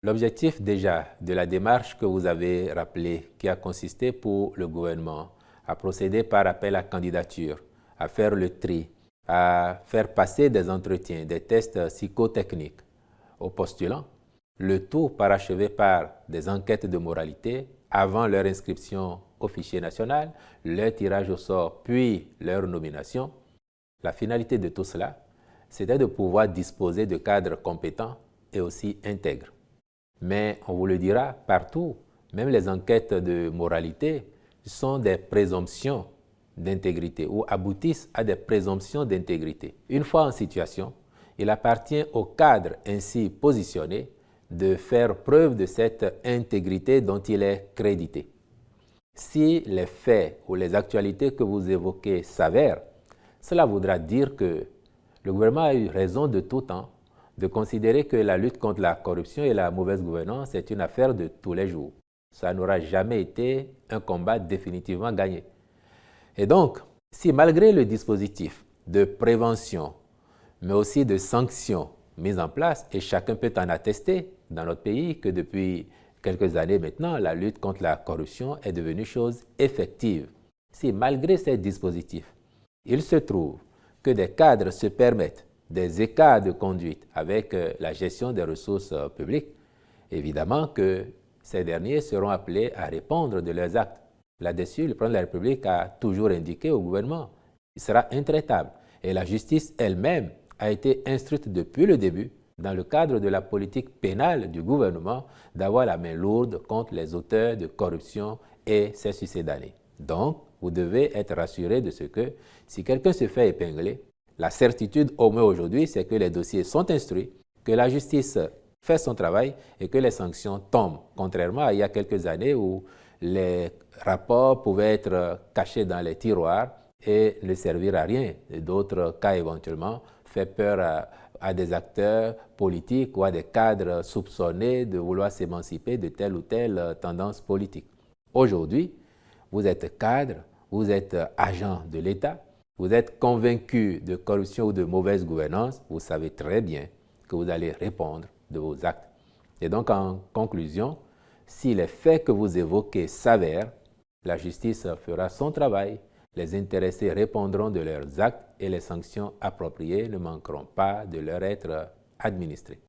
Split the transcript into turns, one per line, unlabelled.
L'objectif déjà de la démarche que vous avez rappelée, qui a consisté pour le gouvernement à procéder par appel à candidature, à faire le tri, à faire passer des entretiens, des tests psychotechniques aux postulants, le tout parachevé par des enquêtes de moralité avant leur inscription au fichier national, leur tirage au sort, puis leur nomination. La finalité de tout cela, c'était de pouvoir disposer de cadres compétents et aussi intègres. Mais on vous le dira partout, même les enquêtes de moralité sont des présomptions d'intégrité ou aboutissent à des présomptions d'intégrité. Une fois en situation, il appartient au cadre ainsi positionné de faire preuve de cette intégrité dont il est crédité. Si les faits ou les actualités que vous évoquez s'avèrent, cela voudra dire que le gouvernement a eu raison de tout temps de considérer que la lutte contre la corruption et la mauvaise gouvernance est une affaire de tous les jours. Ça n'aura jamais été un combat définitivement gagné. Et donc, si malgré le dispositif de prévention, mais aussi de sanctions mis en place, et chacun peut en attester dans notre pays que depuis quelques années maintenant, la lutte contre la corruption est devenue chose effective. Si malgré ces dispositifs, il se trouve que des cadres se permettent des écarts de conduite avec la gestion des ressources publiques, évidemment que ces derniers seront appelés à répondre de leurs actes. Là-dessus, le président de la République a toujours indiqué au gouvernement qu'il sera intraitable. Et la justice elle-même a été instruite depuis le début, dans le cadre de la politique pénale du gouvernement, d'avoir la main lourde contre les auteurs de corruption et ses succédanés. Donc, vous devez être rassuré de ce que, si quelqu'un se fait épingler, la certitude au moins aujourd'hui, c'est que les dossiers sont instruits, que la justice fait son travail et que les sanctions tombent. Contrairement à il y a quelques années où les rapports pouvaient être cachés dans les tiroirs et ne servir à rien. D'autres cas éventuellement fait peur à des acteurs politiques ou à des cadres soupçonnés de vouloir s'émanciper de telle ou telle tendance politique. Aujourd'hui, vous êtes cadre, vous êtes agent de l'État, vous êtes convaincu de corruption ou de mauvaise gouvernance, vous savez très bien que vous allez répondre de vos actes. Et donc, en conclusion, si les faits que vous évoquez s'avèrent, la justice fera son travail, les intéressés répondront de leurs actes et les sanctions appropriées ne manqueront pas de leur être administrées.